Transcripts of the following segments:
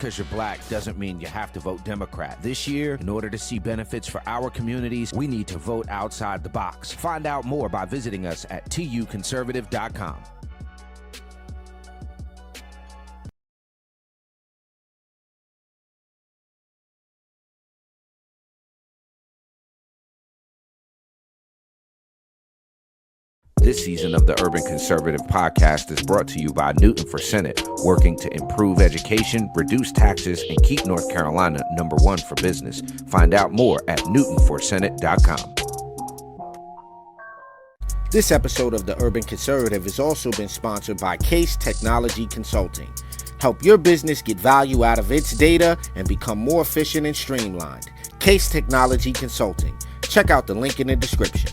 Because you're black doesn't mean you have to vote Democrat. This year, in order to see benefits for our communities, we need to vote outside the box. Find out more by visiting us at tuconservative.com. This season of the Urban Conservative Podcast is brought to you by Newton for Senate, working to improve education, reduce taxes, and keep North Carolina #1 for business. Find out more at newtonforsenate.com. This episode of the Urban Conservative has also been sponsored by Case Technology Consulting. Help your business get value out of its data and become more efficient and streamlined. Case Technology Consulting. Check out the link in the description.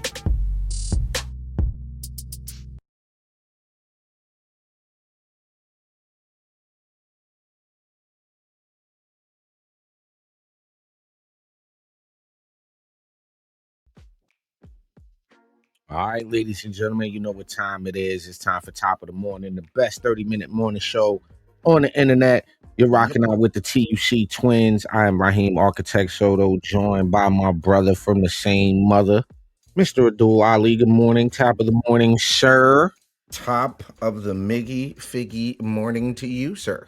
All right, ladies and gentlemen, you know what time it is. It's time for Top of the Morning, the best 30-minute morning show on the internet. You're rocking out with the TUC twins. I am Raheem Architect Soto, joined by my brother from the same mother, Mr. Abdul Ali. Good morning. Top of the morning, sir. Top of the Miggy Figgy morning to you, sir.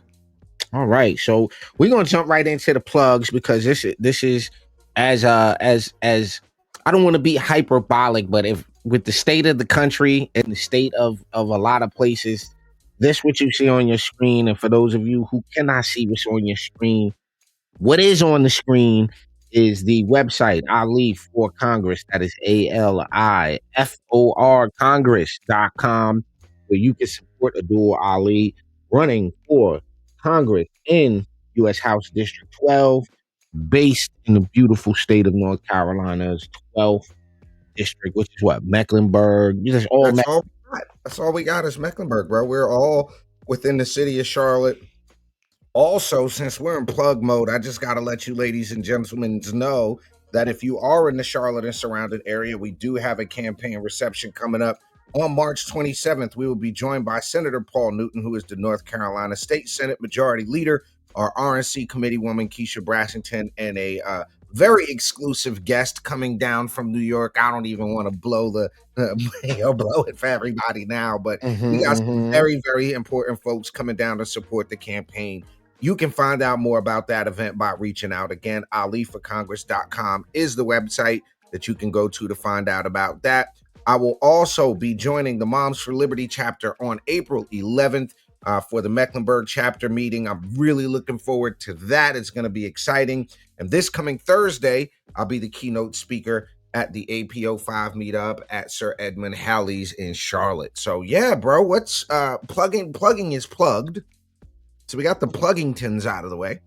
All right, so we're gonna jump right into the plugs because this is as I don't want to be hyperbolic, but if with the state of the country and the state of a lot of places, this what you see on your screen. And for those of you who cannot see what's on your screen, what is on the screen is the website Ali for Congress. That is ALIFOR Congress.com, where you can support Abdul Ali running for Congress in U.S. House District 12, based in the beautiful state of North Carolina's 12th district, which is what, Mecklenburg. That's all we got is Mecklenburg, bro. We're all within the city of Charlotte. Also, since we're in plug mode, I just got to let you ladies and gentlemen know that if you are in the Charlotte and surrounding area, we do have a campaign reception coming up on March 27th. We will be joined by Senator Paul Newton, who is the North Carolina State Senate Majority Leader, our RNC committee woman, Keisha Brassington, and a very exclusive guest coming down from New York. I don't even want to blow blow it for everybody now, but we got some very, very important folks coming down to support the campaign. You can find out more about that event by reaching out. Again, aliforcongress.com is the website that you can go to find out about that. I will also be joining the Moms for Liberty chapter on April 11th for the Mecklenburg chapter meeting. I'm really looking forward to that. It's going to be exciting. And this coming Thursday, I'll be the keynote speaker at the APO5 meetup at Sir Edmund Halley's in Charlotte. So yeah, bro, what's plugging is plugged. So we got the Pluggingtons out of the way.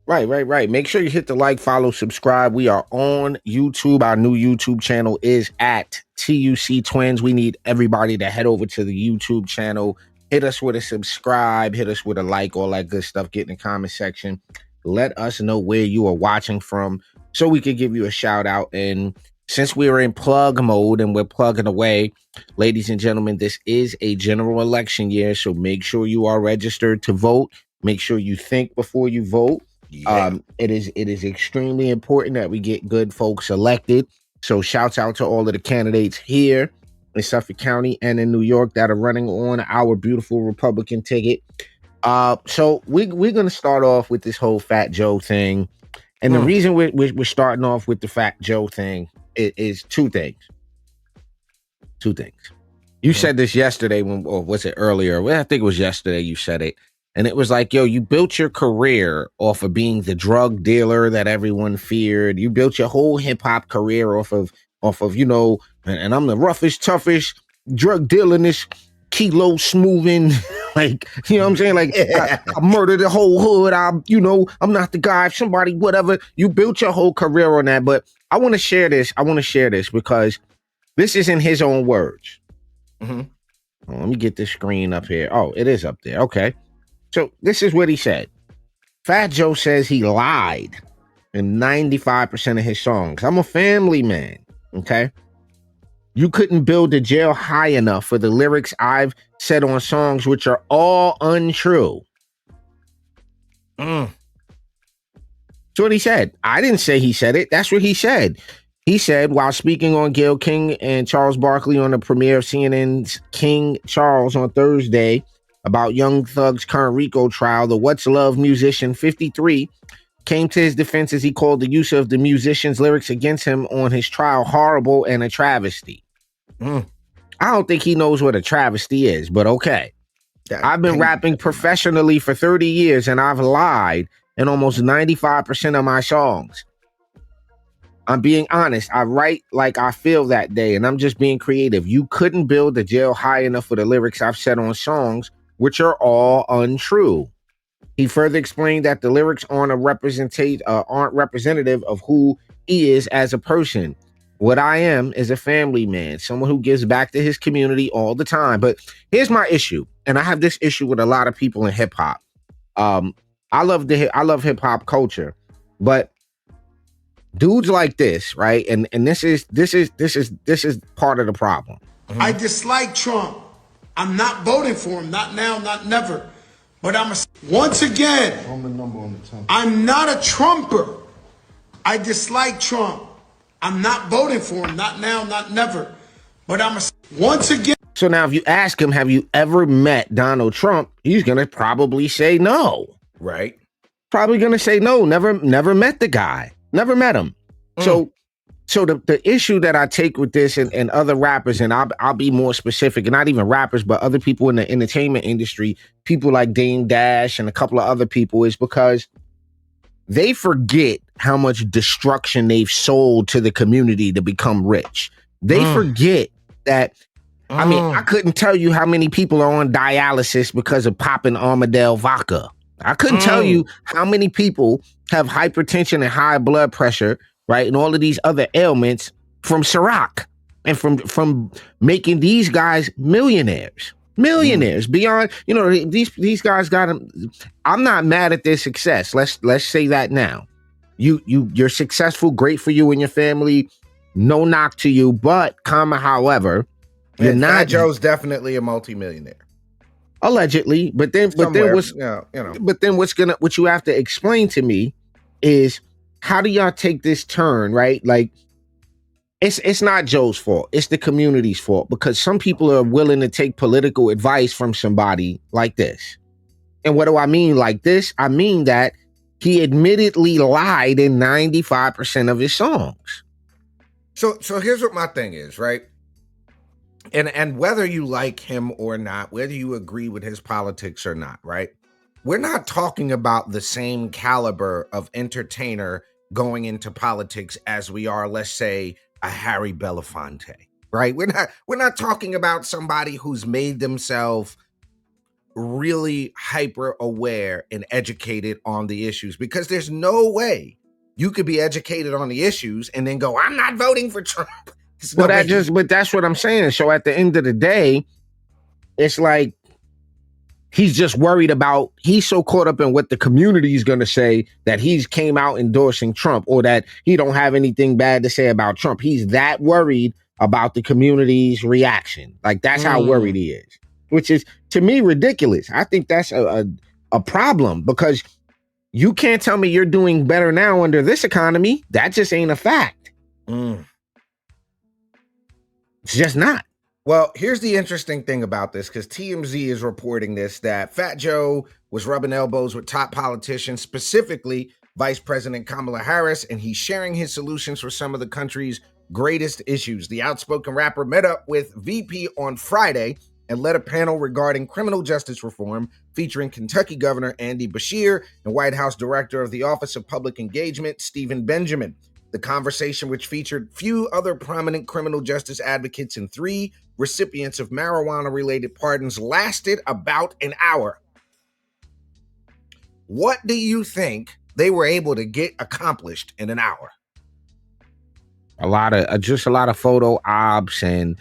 Right. Make sure you hit the like, follow, subscribe. We are on YouTube. Our new YouTube channel is at TUC Twins. We need everybody to head over to the YouTube channel. Hit us with a subscribe. Hit us with a like, all that good stuff. Get in the comment section. Let us know where you are watching from so we could give you a shout out. And since we're in plug mode and we're plugging away, ladies and gentlemen, this is a general election year. So make sure you are registered to vote. Make sure you think before you vote. Yeah. It is extremely important that we get good folks elected. So shouts out to all of the candidates here in Suffolk County and in New York that are running on our beautiful Republican ticket. So we're going to start off with this whole Fat Joe thing. And the reason we're starting off with the Fat Joe thing is two things. You said this yesterday or was it earlier? Well, I think it was yesterday you said it. And it was like, yo, you built your career off of being the drug dealer that everyone feared. You built your whole hip hop career off of, you know, and I'm the roughest, toughest drug dealingest, kilo smoothing, like, you know what I'm saying? Like, I murdered the whole hood. I'm not the guy. If somebody, whatever, you built your whole career on that. But I want to share this. Because this is in his own words. Let me get this screen up here. Oh, it is up there. Okay. So this is what he said. Fat Joe says he lied in 95% of his songs. I'm a family man, okay? You couldn't build a jail high enough for the lyrics I've said on songs which are all untrue. That's what he said. I didn't say he said it. That's what he said. He said, while speaking on Gayle King and Charles Barkley on the premiere of CNN's King Charles on Thursday about Young Thug's current RICO trial, the What's Love musician 53 came to his defense as he called the use of the musician's lyrics against him on his trial horrible and a travesty. I don't think he knows what a travesty is, but okay. I've been rapping professionally for 30 years and I've lied in almost 95% of my songs. I'm being honest. I write like I feel that day and I'm just being creative. You couldn't build the jail high enough for the lyrics I've said on songs, which are all untrue. He further explained that the lyrics aren't representative of who he is as a person. What I am is a family man, someone who gives back to his community all the time. But here's my issue, and I have this issue with a lot of people in hip hop. I love hip hop culture, but dudes like this, right? And this is part of the problem. I dislike Trump. I'm not voting for him. Not now, not never. But once again, I'm not a Trumper. I dislike Trump. I'm not voting for him. Not now, not never. But once again. So now if you ask him, have you ever met Donald Trump? He's going to probably say no. Right. Probably going to say no. Never met the guy. Never met him. So the issue that I take with this and other rappers, and I'll be more specific, and not even rappers, but other people in the entertainment industry, people like Dame Dash and a couple of other people, is because they forget how much destruction they've sold to the community to become rich. They forget that. I mean, I couldn't tell you how many people are on dialysis because of popping Armadale vodka. I couldn't tell you how many people have hypertension and high blood pressure, right, and all of these other ailments from Ciroc and from making these guys millionaires beyond, these guys got them. I'm not mad at their success. Let's say that now. You're successful, great for you and your family, no knock to you, but however, you're not. Fat Joe's definitely a multimillionaire. Allegedly, but then what you have to explain to me is, how do y'all take this turn, right? Like, it's not Joe's fault. It's the community's fault, because some people are willing to take political advice from somebody like this. And what do I mean like this? I mean that he admittedly lied in 95% of his songs. So here's what my thing is, right? And whether you like him or not, whether you agree with his politics or not, right? We're not talking about the same caliber of entertainer going into politics as we are, let's say, a Harry Belafonte, right? We're not talking about somebody who's made themselves really hyper aware and educated on the issues, because there's no way you could be educated on the issues and then go, I'm not voting for Trump. But that's what I'm saying. So at the end of the day, it's like, he's just worried about, he's so caught up in what the community is going to say that he's came out endorsing Trump, or that he don't have anything bad to say about Trump. He's that worried about the community's reaction. Like, that's how worried he is, which is, to me, ridiculous. I think that's a problem, because you can't tell me you're doing better now under this economy. That just ain't a fact. It's just not. Well, here's the interesting thing about this, because TMZ is reporting this, that Fat Joe was rubbing elbows with top politicians, specifically Vice President Kamala Harris, and he's sharing his solutions for some of the country's greatest issues. The outspoken rapper met up with VP on Friday and led a panel regarding criminal justice reform, featuring Kentucky Governor Andy Beshear and White House Director of the Office of Public Engagement, Stephen Benjamin. The conversation, which featured few other prominent criminal justice advocates and 3 recipients of marijuana-related pardons, lasted about an hour. What do you think they were able to get accomplished in an hour? A lot of photo ops. And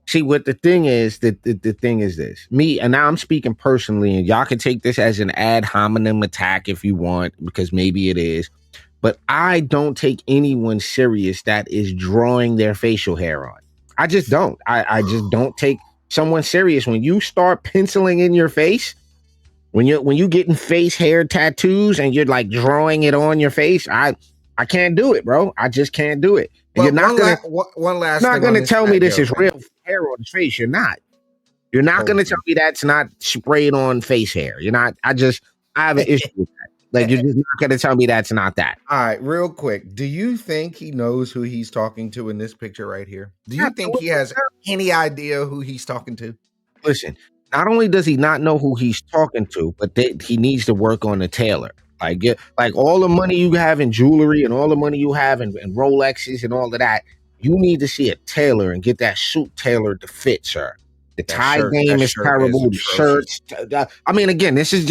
see, what the thing is, the thing is this. Me, and now I'm speaking personally, and y'all can take this as an ad hominem attack if you want, because maybe it is. But I don't take anyone serious that is drawing their facial hair on. I just don't. I just don't take someone serious. When you start penciling in your face, When you getting face hair tattoos and you're like drawing it on your face, I can't do it, bro. I just can't do it. And But you're not gonna one last not thing on gonna this tell me Fat this Joe is thing. real hair on his face. You're not. You're not gonna tell me that's not sprayed on face hair. You're not. I have an issue with that. Like you're just not gonna tell me that's not that. All right, real quick. Do you think he knows who he's talking to in this picture right here? Do you think he has any idea who he's talking to? Listen, not only does he not know who he's talking to, but he needs to work on the tailor. Like all the money you have in jewelry and all the money you have in Rolexes and all of that, you need to see a tailor and get that suit tailored to fit, sir. The tie game is terrible. The shirts. I mean, again, this is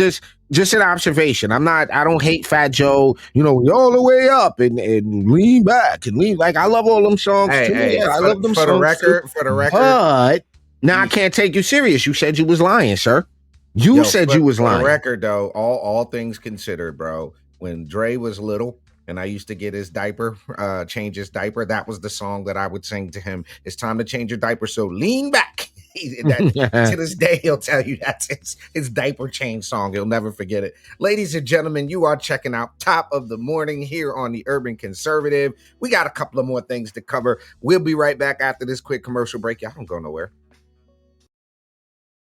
just an observation. I don't hate Fat Joe. You know, all the way up and lean back and lean. Like I love all them songs too. Yeah, I love them songs for the record. But now I can't take you serious. You said you was lying, sir. You said you was lying. For the record, though, all things considered, bro, when Dre was little and I used to get his diaper, change his diaper, that was the song that I would sing to him. It's time to change your diaper, so lean back. To this day, he'll tell you that's his diaper change song. He'll never forget it. Ladies and gentlemen, you are checking out Top of the Morning here on the Urban Conservative. We got a couple of more things to cover. We'll be right back after this quick commercial break. Y'all don't go nowhere.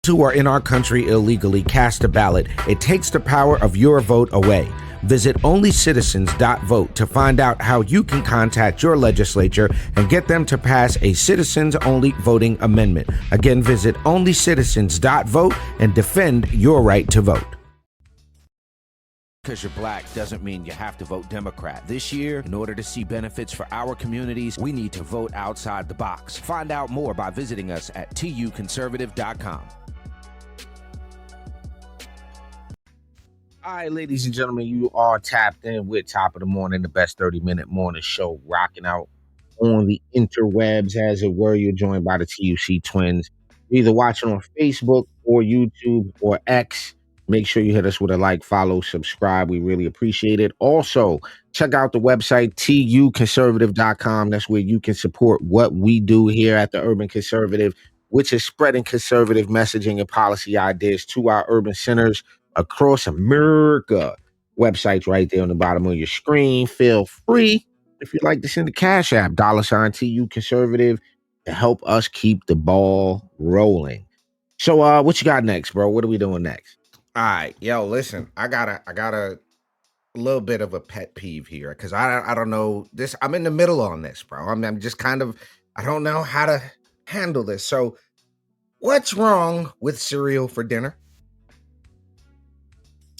Who are in our country illegally cast a ballot, it takes the power of your vote away. Visit onlycitizens.vote to find out how you can contact your legislature and get them to pass a citizens-only voting amendment. Again, visit onlycitizens.vote and defend your right to vote. Because you're black doesn't mean you have to vote Democrat. This year, in order to see benefits for our communities, we need to vote outside the box. Find out more by visiting us at tuconservative.com. All right, ladies and gentlemen, you are tapped in with Top of the Morning, the best 30-minute morning show rocking out on the interwebs, as it were. You're joined by the TUC twins. You're either watching on Facebook or YouTube or X. Make sure you hit us with a like, follow, subscribe. We really appreciate it. Also, check out the website, tuconservative.com. That's where you can support what we do here at the Urban Conservative, which is spreading conservative messaging and policy ideas to our urban centers across America. Website's right there on the bottom of your screen. Feel free, if you'd like to send a cash app, $TU Conservative, to help us keep the ball rolling. So what you got next, bro? What are we doing next? All right, yo, listen, I got a little bit of a pet peeve here because I don't know this. I'm in the middle on this, bro. I'm just kind of, I don't know how to handle this. So what's wrong with cereal for dinner?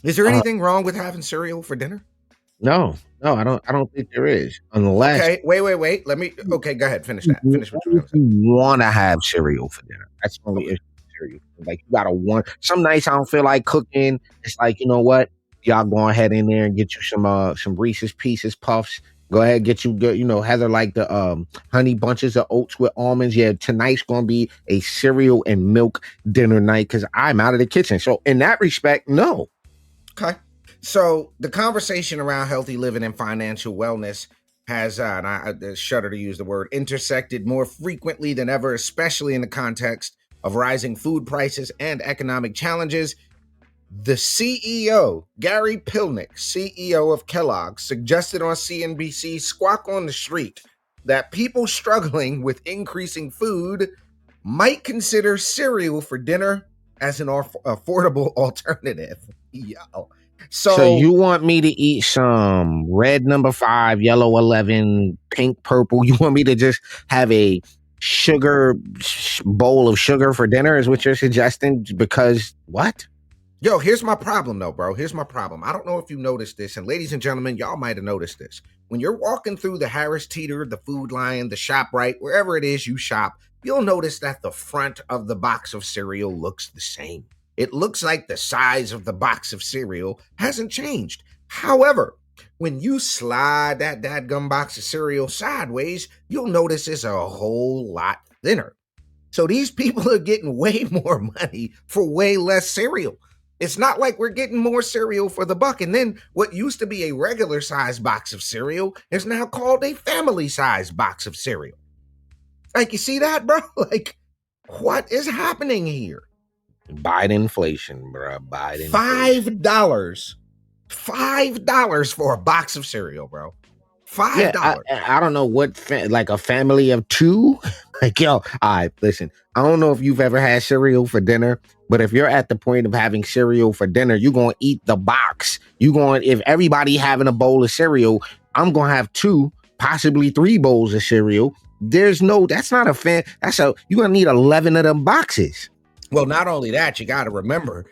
Is there anything wrong with having cereal for dinner? No, I don't think there is. Unless okay, wait. Okay, go ahead. Finish that. Finish what you want to have cereal for dinner. That's the only issue with cereal. Like you gotta want. Some nights I don't feel like cooking. It's like, you know what? Y'all go ahead in there and get you some Reese's Pieces Puffs. Go ahead, get you good. You know, Heather like the honey bunches of oats with almonds. Yeah, tonight's gonna be a cereal and milk dinner night because I'm out of the kitchen. So in that respect, no. Okay. So the conversation around healthy living and financial wellness has, and I shudder to use the word, intersected more frequently than ever, especially in the context of rising food prices and economic challenges. The CEO, Gary Pilnick, CEO of Kellogg, suggested on CNBC's Squawk on the Street that people struggling with increasing food might consider cereal for dinner as an affordable alternative. Yo. So you want me to eat some red number 5, yellow 11, pink purple? You want me to just have a bowl of sugar for dinner is what you're suggesting? Because what? Yo, here's my problem though, bro. Here's my problem. I don't know if you noticed this, and ladies and gentlemen, y'all might have noticed this. When you're walking through the Harris Teeter, the Food Lion, the ShopRite, wherever it is you shop, you'll notice that the front of the box of cereal looks the same. It looks like the size of the box of cereal hasn't changed. However, when you slide that dadgum box of cereal sideways, you'll notice it's a whole lot thinner. So these people are getting way more money for way less cereal. It's not like we're getting more cereal for the buck. And then what used to be a regular size box of cereal is now called a family size box of cereal. Like, you see that, bro? Like, what is happening here? Biden inflation, bro. Biden. $5 for a box of cereal, bro. Yeah, $5. I don't know what like a family of two. Like, yo, all right, listen. I don't know if you've ever had cereal for dinner, but if you're at the point of having cereal for dinner, you're gonna eat the box. If everybody having a bowl of cereal, I'm gonna have 2, possibly 3 bowls of cereal. That's not a fan. You're gonna need 11 of them boxes. Well, not only that, you got to remember,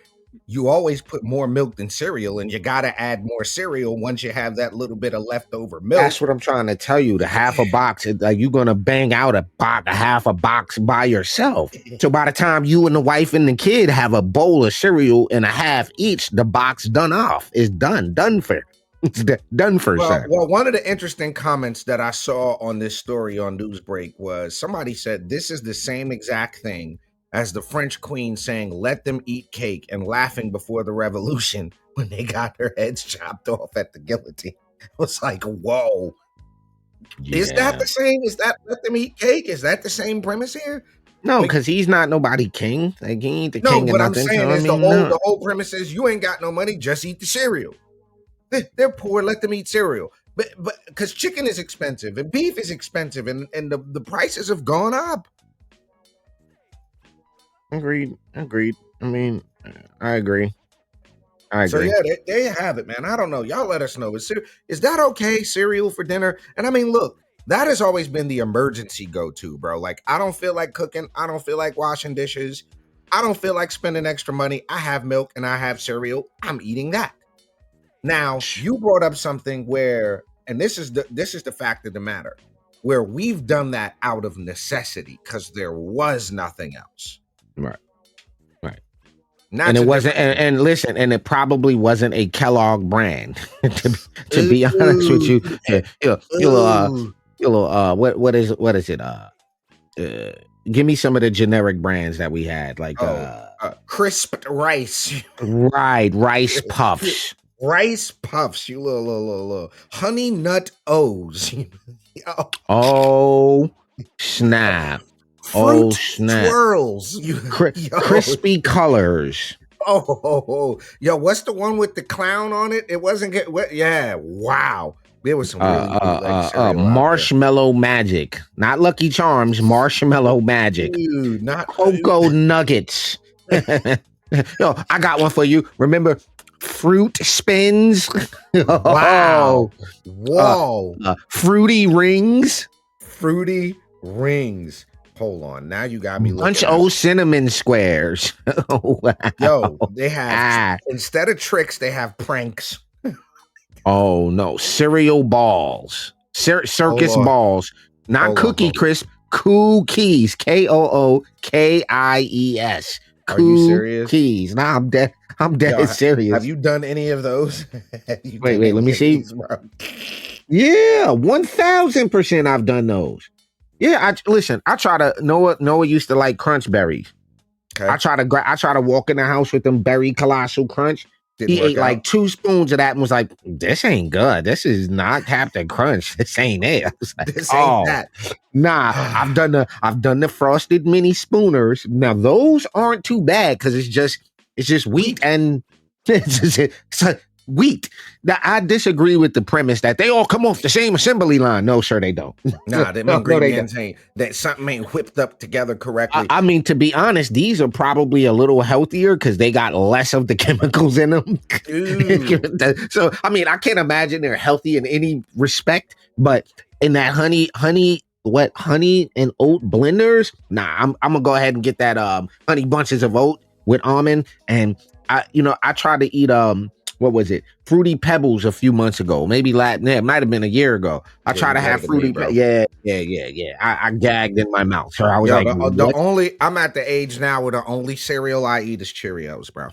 you always put more milk than cereal, and you got to add more cereal once you have that little bit of leftover milk. That's what I'm trying to tell you. The half a box, like you're gonna bang out a half a box by yourself. So by the time you and the wife and the kid have a bowl of cereal and a half each, the box done off. It's done for. It's done for, sir. Well, one of the interesting comments that I saw on this story on Newsbreak was somebody said this is the same exact thing as the French queen saying, "Let them eat cake," and laughing before the revolution when they got their heads chopped off at the guillotine. It was like, whoa. Yeah. Is that the same? Is that let them eat cake? Is that the same premise here? No, because he's not nobody king. Like, he ain't the king of nothing. I'm saying is the whole premise is you ain't got no money, just eat the cereal. They're poor, let them eat cereal. But because chicken is expensive and beef is expensive and the prices have gone up. Agreed. I mean, I agree. So yeah, there you have it, man. I don't know. Y'all let us know. Is that okay, cereal for dinner? And I mean, look, that has always been the emergency go-to, bro. Like, I don't feel like cooking. I don't feel like washing dishes. I don't feel like spending extra money. I have milk and I have cereal. I'm eating that. Now, you brought up something where, and this is the fact of the matter, where we've done that out of necessity because there was nothing else. Right. And it wasn't, and listen, and it probably wasn't a Kellogg brand. to be honest with you, what is it? Give me some of the generic brands that we had, like crisped rice, right? Rice Puffs. Rice Puffs, you little honey nut O's. Oh snap! Fruit swirls, crispy colors. Yo, what's the one with the clown on it? It wasn't good. Yeah, wow. There was some really Marshmallow Magic, not Lucky Charms. Marshmallow Magic, dude, not Cocoa Nuggets. Yo, I got one for you. Remember Fruit Spins? Wow. Whoa. Fruity Rings. Hold on. Now you got me looking. Bunch of cinnamon squares. Wow. Yo, they have, instead of tricks, they have pranks. Oh, no. Cereal balls. Circus balls. Not Cookie Crisp. Cookies. KOOKIES. Are you serious? Cookies. Nah, I'm dead serious. Have you done any of those? Wait, let me see. Yeah, 1000% I've done those. Yeah, I try to Noah used to like Crunch Berries. Okay. I try to walk in the house with them Berry Colossal Crunch. He ate like 2 spoons of that and was like, "This ain't good. This is not Captain Crunch. This ain't it." I was like, this ain't that. Nah, I've done the frosted mini spooners. Now those aren't too bad because it's just wheat and it's wheat. Now I disagree with the premise that they all come off the same assembly line. No, sir, they don't. Nah, them ingredients ain't that something ain't whipped up together correctly. I mean, to be honest, these are probably a little healthier because they got less of the chemicals in them. So I mean, I can't imagine they're healthy in any respect, but in that honey and oat blenders, nah, I'm gonna go ahead and get that honey bunches of oat with almond. And I tried to eat what was it? Fruity Pebbles a few months ago. Maybe it might have been a year ago. I tried to have Fruity Pebbles. Yeah. I gagged in my mouth. So I was I'm at the age now where the only cereal I eat is Cheerios, bro.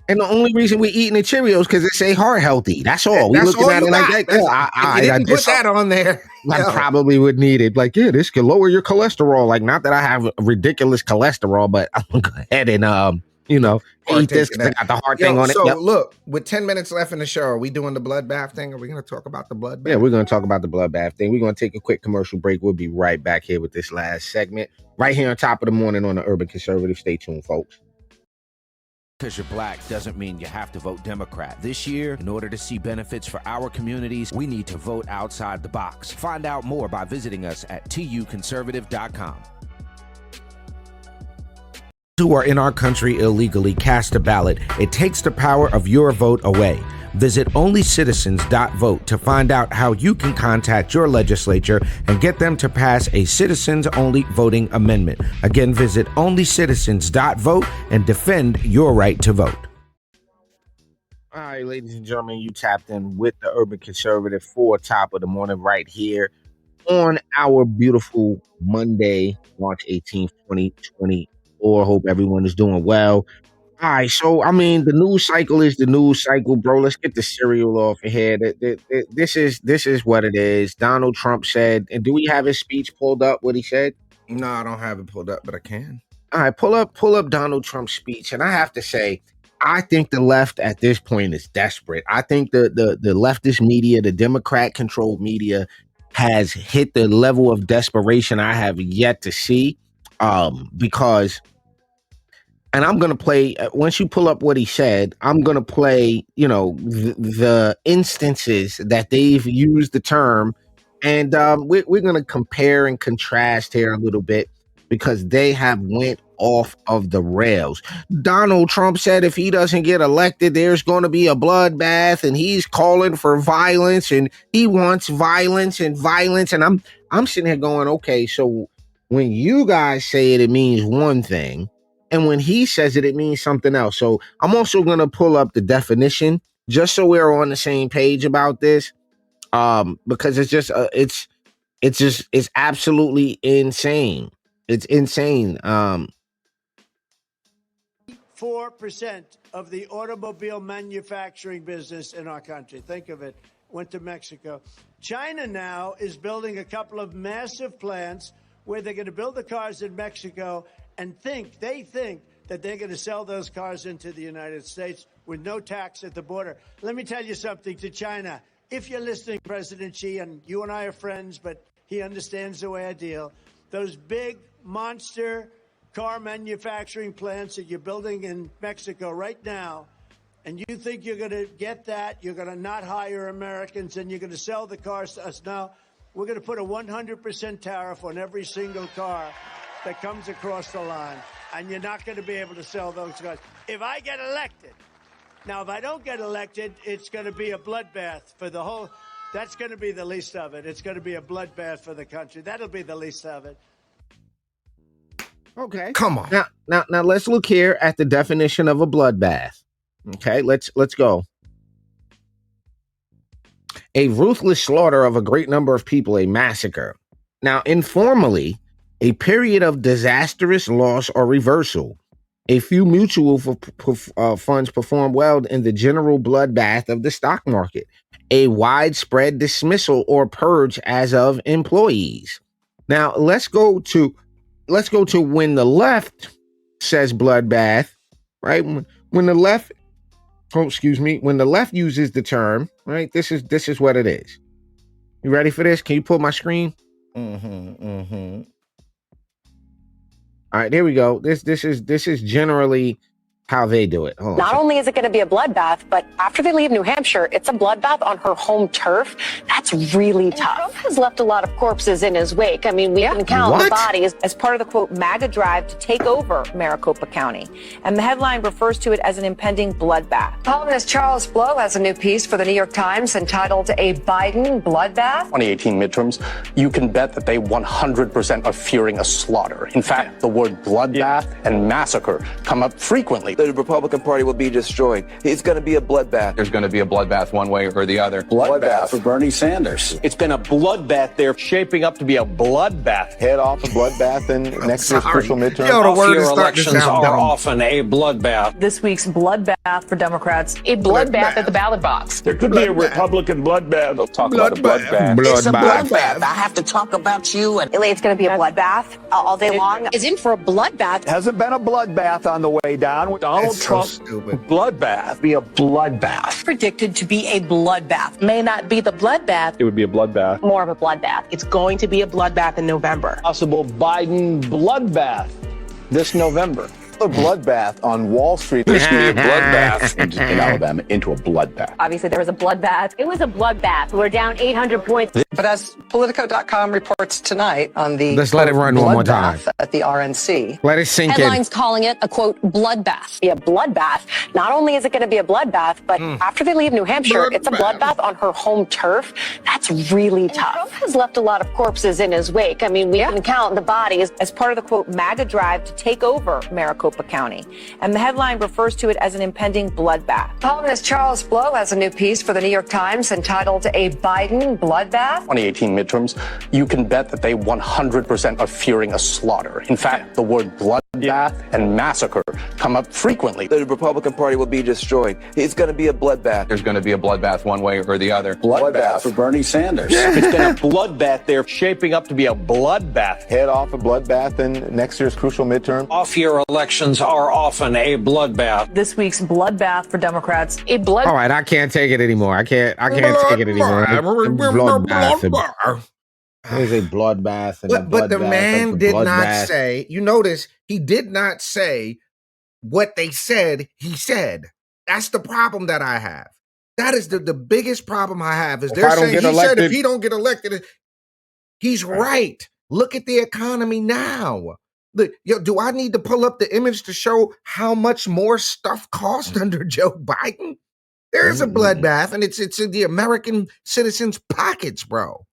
And the only reason we eating the Cheerios because it say heart healthy. That's all. We looking at it like that. I didn't put that on there. I probably would need it. Like, yeah, this can lower your cholesterol. Like, not that I have ridiculous cholesterol, but I'm gonna go ahead and eat this because I got the heart thing on it. So look, with 10 minutes left in the show, are we doing the bloodbath thing? Are we going to talk about the bloodbath? Yeah, we're going to talk about the bloodbath thing. We're going to take a quick commercial break. We'll be right back here with this last segment. Right here on Top of the Morning on the Urban Conservative. Stay tuned, folks. Because you're black doesn't mean you have to vote Democrat. This year, in order to see benefits for our communities, we need to vote outside the box. Find out more by visiting us at tuconservative.com. Who are in our country illegally cast a ballot, it takes the power of your vote away. Visit onlycitizens.vote to find out how you can contact your legislature and get them to pass a citizens-only voting amendment. Again, visit onlycitizens.vote and defend your right to vote. All right, ladies and gentlemen, you tapped in with the Urban Conservative for Top of the Morning right here on our beautiful Monday, March 18th, 2024. Hope everyone is doing well. All right, so I mean, the news cycle is the news cycle, bro. Let's get the cereal off of here. This is what it is. Donald Trump said, and do we have his speech pulled up? What he said? No, I don't have it pulled up, but I can. All right, pull up Donald Trump's speech, and I have to say, I think the left at this point is desperate. I think the leftist media, the Democrat-controlled media, has hit the level of desperation I have yet to see, because. And I'm going to play, once you pull up what he said, I'm going to play, the instances that they've used the term. And we're going to compare and contrast here a little bit because they have went off of the rails. Donald Trump said if he doesn't get elected, there's going to be a bloodbath, and he's calling for violence, and he wants violence. And I'm sitting here going, okay, so when you guys say it, it means one thing. And when he says it, it means something else. So I'm also going to pull up the definition just so we're on the same page about this. Because it's absolutely insane. It's insane. 4% of the automobile manufacturing business in our country, think of it, went to Mexico. China now is building a couple of massive plants where they're going to build the cars in Mexico and they think that they're going to sell those cars into the United States with no tax at the border. Let me tell you something to China. If you're listening, President Xi, and you and I are friends, but he understands the way I deal, those big monster car manufacturing plants that you're building in Mexico right now, and you think you're going to get that, you're going to not hire Americans, and you're going to sell the cars to us. Now, we're going to put a 100% tariff on every single car that comes across the line, and you're not going to be able to sell those cars. If I get elected, now if I don't get elected, it's going to be a bloodbath for the whole, that's going to be the least of it. It's going to be a bloodbath for the country. That'll be the least of it. Okay. Come on. Now let's look here at the definition of a bloodbath. Okay, let's go. A ruthless slaughter of a great number of people, a massacre. Now, informally, a period of disastrous loss or reversal. A few mutual funds perform well in the general bloodbath of the stock market. A widespread dismissal or purge as of employees. Now, let's go to when the left says bloodbath, right? When the left, when the left uses the term, right? This is what it is. You ready for this? Can you pull my screen? All right, there we go. This is generally how they do it. Not only is it going to be a bloodbath, but after they leave New Hampshire, it's a bloodbath on her home turf. That's really tough. Trump has left a lot of corpses in his wake. I mean, we can count the bodies as part of the, quote, MAGA drive to take over Maricopa County. And the headline refers to it as an impending bloodbath. Columnist Charles Blow has a new piece for the New York Times entitled A Biden Bloodbath. 2018 midterms, you can bet that they 100% are fearing a slaughter. In fact, the word bloodbath and massacre come up frequently. The Republican Party will be destroyed. It's going to be a bloodbath. There's going to be a bloodbath one way or the other. Bloodbath for Bernie Sanders. It's been a bloodbath. They're shaping up to be a bloodbath. Head off a bloodbath in next year's crucial midterm. Off-year elections are often a bloodbath. This week's bloodbath for Democrats, a bloodbath at the ballot box. There could be a Republican bloodbath. They'll talk about a bloodbath. It's a bloodbath. I have to talk about you. And It's going to be a bloodbath all day long. Is in for a bloodbath. Hasn't been a bloodbath on the way down. Donald Trump, bloodbath, be a bloodbath. predicted to be a bloodbath. May not be the bloodbath. It would be a bloodbath. More of a bloodbath. It's going to be a bloodbath in November. Possible Biden bloodbath this November. A bloodbath on Wall Street. This could be a bloodbath in Alabama into a bloodbath. Obviously, there was a bloodbath. It was a bloodbath. We're down 800 points. But as Politico.com reports tonight on the Let's let it run one more time. at the RNC. Let it sink Headlines calling it a, quote, bloodbath. Be a bloodbath. Not only is it going to be a bloodbath, but after they leave New Hampshire, it's a bloodbath on her home turf. That's really tough. Trump has left a lot of corpses in his wake. I mean, we can count the bodies as part of the, quote, MAGA drive to take over Maricopa County. And the headline refers to it as an impending bloodbath. Columnist Charles Blow has a new piece for the New York Times entitled A Biden Bloodbath. 2018 midterms, you can bet that they 100% are fearing a slaughter. In fact, the word bloodbath and massacre come up frequently. The Republican Party will be destroyed. It's going to be a bloodbath. There's going to be a bloodbath one way or the other. Bloodbath for Bernie Sanders. It's been a bloodbath. They're shaping up to be a bloodbath. Head off a bloodbath in next year's crucial midterm. Off-year elections are often a bloodbath. This week's bloodbath for Democrats. All right, I can't take it anymore. I can't take it anymore. Bloodbath. There's a bloodbath. But the man did not say, you notice, he did not say what they said he said. That's the problem that I have. That is the biggest problem I have is they're saying he said if he don't get elected, he's right. Look at the economy now. Do I need to pull up the image to show how much more stuff cost under Joe Biden? There's a bloodbath, and it's in the American citizens' pockets, bro.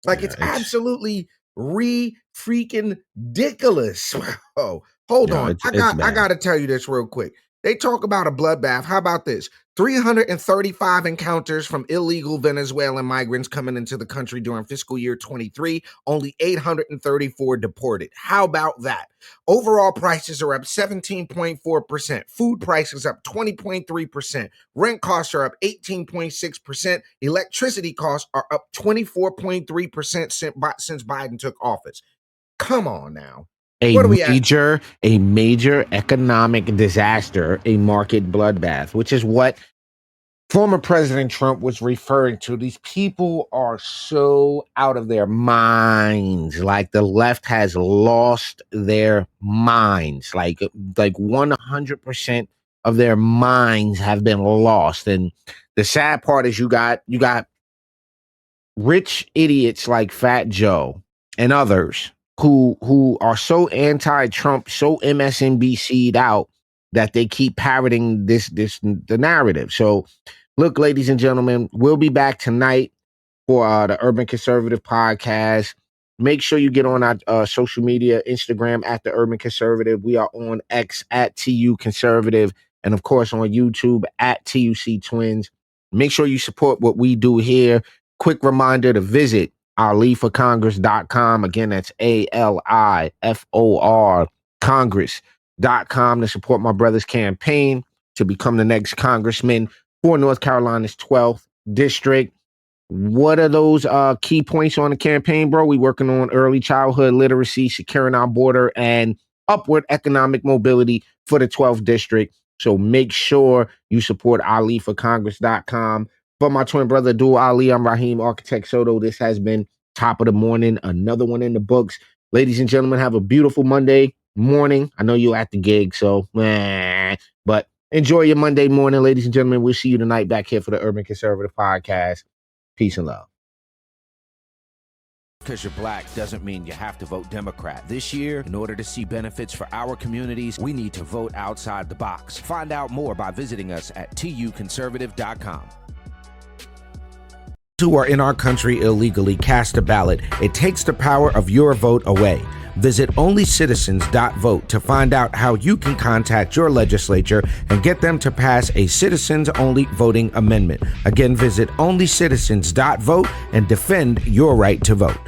Like, it's absolutely freaking ridiculous. Oh, hold on. I got to tell you this real quick. They talk about a bloodbath. How about this? 335 encounters from illegal Venezuelan migrants coming into the country during fiscal year 23. Only 834 deported. How about that? Overall prices are up 17.4%. Food prices up 20.3%. Rent costs are up 18.6%. Electricity costs are up 24.3% since Biden took office. Come on now. A major economic disaster, a market bloodbath, which is what former President Trump was referring to. These people are so out of their minds. Like, the left has lost their minds. Like 100% of their minds have been lost. And the sad part is you got rich idiots like Fat Joe and others who are so anti-Trump, so MSNBC'd out that they keep parroting the narrative. So, look, ladies and gentlemen, we'll be back tonight for the Urban Conservative Podcast. Make sure you get on our social media, Instagram at the Urban Conservative. We are on X at TU Conservative, and of course on YouTube at TUC Twins. Make sure you support what we do here. Quick reminder to visit aliforcongress.com. Again, that's ALIFOR Congress.com to support my brother's campaign to become the next congressman for North Carolina's 12th district. What are those key points on the campaign, bro? We working on early childhood literacy, securing our border, and upward economic mobility for the 12th district. So make sure you support aliforcongress.com. For my twin brother, Dual Ali, I'm Raheem Architect Soto. This has been Top of the Morning, another one in the books. Ladies and gentlemen, have a beautiful Monday morning. I know you're at the gig, so, but enjoy your Monday morning, ladies and gentlemen. We'll see you tonight back here for the Urban Conservative Podcast. Peace and love. Because you're black doesn't mean you have to vote Democrat. This year, in order to see benefits for our communities, we need to vote outside the box. Find out more by visiting us at tuconservative.com. Who are in our country illegally cast a ballot, it takes the power of your vote away. Visit onlycitizens.vote to find out how you can contact your legislature and get them to pass a citizens-only voting amendment. Again, visit onlycitizens.vote and defend your right to vote.